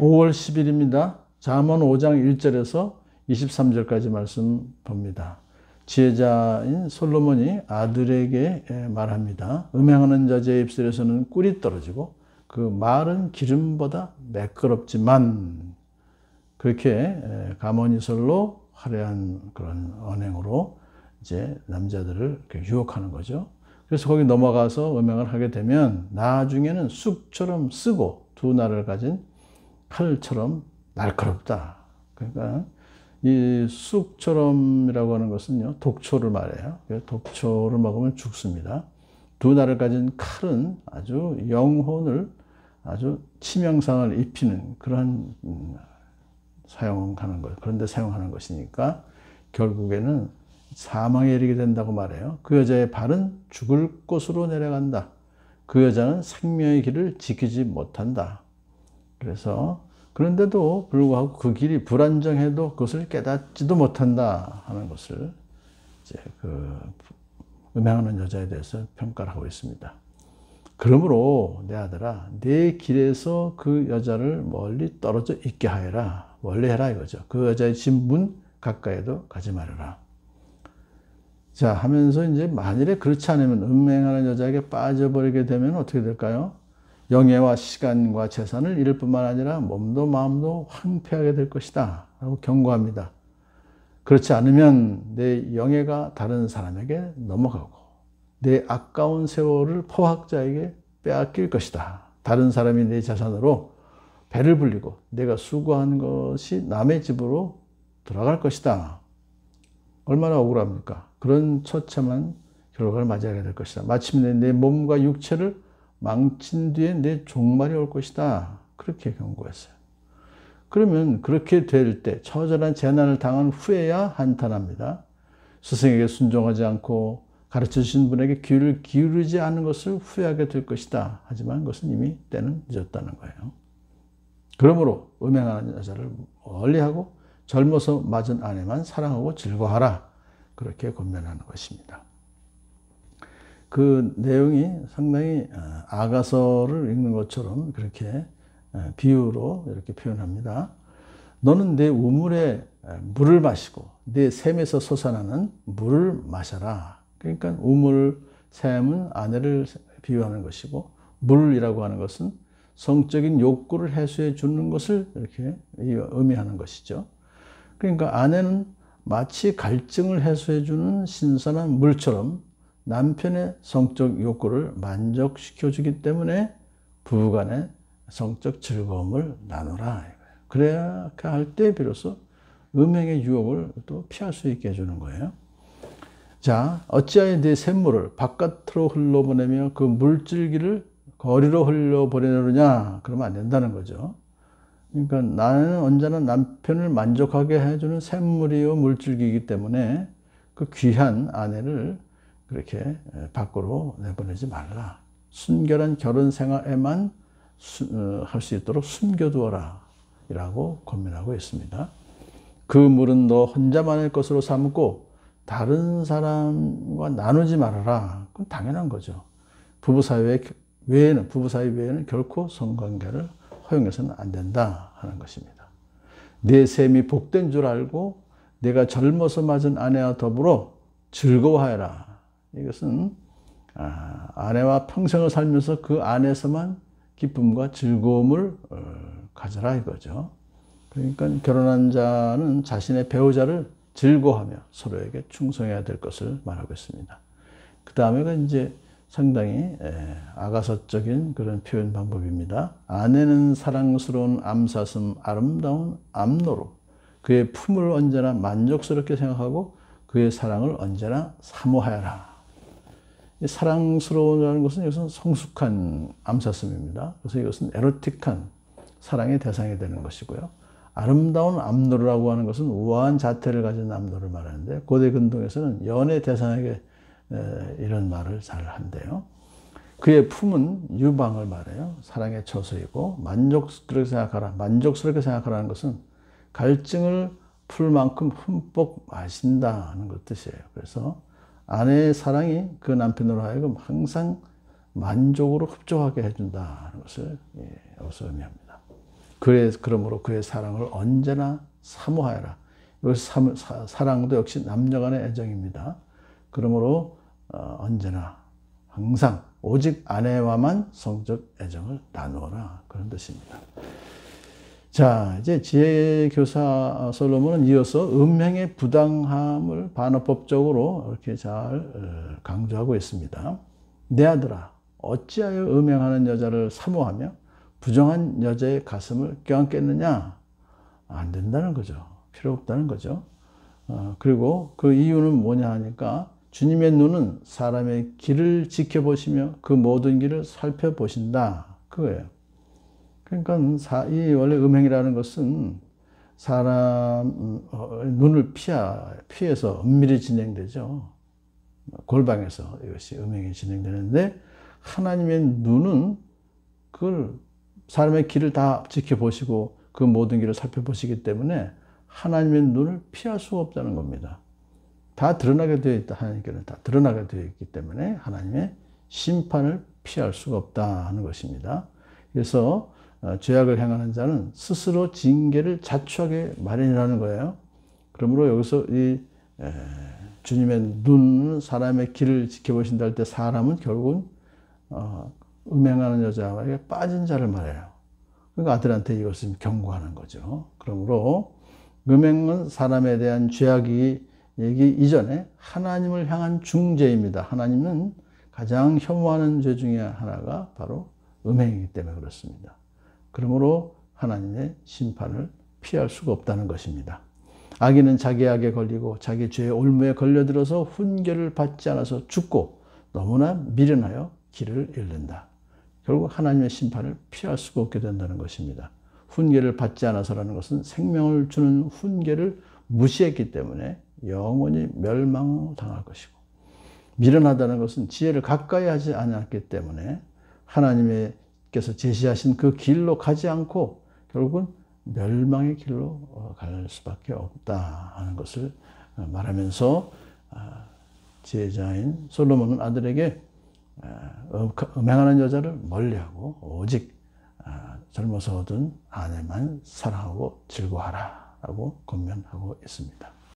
5월 10일입니다. 잠언 5장 1절에서 23절까지 말씀 봅니다. 지혜자인 솔로몬이 아들에게 말합니다. 음행하는 자의 입술에서는 꿀이 떨어지고 그 말은 기름보다 매끄럽지만, 그렇게 가모니설로 화려한 그런 언행으로 이제 남자들을 유혹하는 거죠. 그래서 거기 넘어가서 음행을 하게 되면 나중에는 쑥처럼 쓰고 두 날을 가진 칼처럼 날카롭다. 그러니까 이 쑥처럼이라고 하는 것은요, 독초를 말해요. 독초를 먹으면 죽습니다. 두 날을 가진 칼은 아주 영혼을 아주 치명상을 입히는 그런 사용하는 것, 그런데 사용하는 것이니까 결국에는 사망에 이르게 된다고 말해요. 그 여자의 발은 죽을 곳으로 내려간다. 그 여자는 생명의 길을 지키지 못한다. 그래서 그런데도 불구하고 그 길이 불안정해도 그것을 깨닫지도 못한다 하는 것을 이제 음행하는 여자에 대해서 평가를 하고 있습니다. 그러므로 내 아들아, 내 길에서 그 여자를 멀리 떨어져 있게 하여라. 멀리 해라 이거죠. 그 여자의 집 문 가까이도 가지 말아라. 자, 하면서 이제 만일에 그렇지 않으면 음행하는 여자에게 빠져버리게 되면 어떻게 될까요? 영예와 시간과 재산을 잃을 뿐만 아니라 몸도 마음도 황폐하게 될 것이다 라고 경고합니다. 그렇지 않으면 내 영예가 다른 사람에게 넘어가고 내 아까운 세월을 포학자에게 빼앗길 것이다. 다른 사람이 내 자산으로 배를 불리고 내가 수고한 것이 남의 집으로 들어갈 것이다. 얼마나 억울합니까? 그런 처참한 결과를 맞이하게 될 것이다. 마침내 내 몸과 육체를 망친 뒤에 내 종말이 올 것이다. 그렇게 경고했어요. 그러면 그렇게 될 때 처절한 재난을 당한 후에야 한탄합니다. 스승에게 순종하지 않고 가르쳐주신 분에게 귀를 기울이지 않은 것을 후회하게 될 것이다. 하지만 그것은 이미 때는 늦었다는 거예요. 그러므로 음행하는 여자를 멀리하고 젊어서 맞은 아내만 사랑하고 즐거워하라. 그렇게 권면하는 것입니다. 그 내용이 상당히 아가서를 읽는 것처럼 그렇게 비유로 이렇게 표현합니다. 너는 내 우물에 물을 마시고 내 샘에서 솟아나는 물을 마셔라. 그러니까 우물, 샘은 아내를 비유하는 것이고 물이라고 하는 것은 성적인 욕구를 해소해 주는 것을 이렇게 의미하는 것이죠. 그러니까 아내는 마치 갈증을 해소해 주는 신선한 물처럼 남편의 성적 욕구를 만족시켜 주기 때문에 부부간의 성적 즐거움을 나누라. 그래야 할 때 비로소 음행의 유혹을 또 피할 수 있게 해주는 거예요. 자, 어찌하여 내 샘물을 바깥으로 흘러보내며 그 물줄기를 거리로 흘려보내느냐? 그러면 안 된다는 거죠. 그러니까 나는 언제나 남편을 만족하게 해주는 샘물이요 물줄기이기 때문에 그 귀한 아내를 그렇게 밖으로 내보내지 말라. 순결한 결혼 생활에만 할 수 있도록 숨겨두어라. 이라고 권면하고 있습니다. 그 물은 너 혼자만의 것으로 삼고 다른 사람과 나누지 말아라. 그건 당연한 거죠. 부부 사이 외에는 결코 성관계를 허용해서는 안 된다 하는 것입니다. 내 셈이 복된 줄 알고 내가 젊어서 맞은 아내와 더불어 즐거워하여라. 이것은 아내와 평생을 살면서 그 안에서만 기쁨과 즐거움을 가져라 이거죠. 그러니까 결혼한 자는 자신의 배우자를 즐거워하며 서로에게 충성해야 될 것을 말하고 있습니다. 그 다음에가 이제 상당히 아가서적인 그런 표현 방법입니다. 아내는 사랑스러운 암사슴 아름다운 암노루 그의 품을 언제나 만족스럽게 생각하고 그의 사랑을 언제나 사모하여라. 사랑스러워라는 것은 이것은 성숙한 암사슴입니다. 그래서 이것은 에로틱한 사랑의 대상이 되는 것이고요. 아름다운 암노루라고 하는 것은 우아한 자태를 가진 암노루를 말하는데 고대 근동에서는 연애 대상에게 이런 말을 잘 한대요. 그의 품은 유방을 말해요. 사랑의 처소이고 만족스럽게 생각하라. 만족스럽게 생각하라는 것은 갈증을 풀 만큼 흠뻑 마신다는 것 뜻이에요. 그래서 아내의 사랑이 그 남편으로 하여금 항상 만족으로 흡족하게 해준다는 것을 여기서 의미합니다. 그러므로 그의 사랑을 언제나 사모하여라. 여기서 사랑도 역시 남녀 간의 애정입니다. 그러므로 언제나 항상 오직 아내와만 성적 애정을 나누어라. 그런 뜻입니다. 자, 이제 지혜교사 솔로몬은 이어서 음행의 부당함을 반어법적으로 이렇게 잘 강조하고 있습니다. 내 아들아, 어찌하여 음행하는 여자를 사모하며 부정한 여자의 가슴을 껴안겠느냐? 안 된다는 거죠. 필요 없다는 거죠. 그리고 그 이유는 뭐냐 하니까 주님의 눈은 사람의 길을 지켜보시며 그 모든 길을 살펴보신다. 그거예요. 그러니까 이 원래 음행이라는 것은 사람 눈을 피해서 은밀히 진행되죠. 골방에서 이것이 음행이 진행되는데 하나님의 눈은 그걸 사람의 길을 다 지켜보시고 그 모든 길을 살펴보시기 때문에 하나님의 눈을 피할 수가 없다는 겁니다. 다 드러나게 되어 있다. 하나님께는 다 드러나게 되어 있기 때문에 하나님의 심판을 피할 수가 없다 하는 것입니다. 그래서 죄악을 행하는 자는 스스로 징계를 자초하게 마련이라는 거예요. 그러므로 여기서 이 주님의 눈은 사람의 길을 지켜보신다 할 때 사람은 결국은 음행하는 여자에게 빠진 자를 말해요. 그러니까 아들한테 이것을 경고하는 거죠. 그러므로 음행은 사람에 대한 죄악이 이전에 하나님을 향한 중죄입니다. 하나님은 가장 혐오하는 죄 중에 하나가 바로 음행이기 때문에 그렇습니다. 그러므로 하나님의 심판을 피할 수가 없다는 것입니다. 악인은 자기 악에 걸리고 자기 죄의 올무에 걸려들어서 훈계를 받지 않아서 죽고 너무나 미련하여 길을 잃는다. 결국 하나님의 심판을 피할 수가 없게 된다는 것입니다. 훈계를 받지 않아서라는 것은 생명을 주는 훈계를 무시했기 때문에 영원히 멸망당할 것이고, 미련하다는 것은 지혜를 가까이 하지 않았기 때문에 하나님께서 제시하신 그 길로 가지 않고 결국은 멸망의 길로 갈 수밖에 없다 하는 것을 말하면서 지혜자인 솔로몬은 아들에게 음행하는 여자를 멀리하고 오직 젊어서 얻은 아내만 사랑하고 즐거워하라 라고 권면하고 있습니다.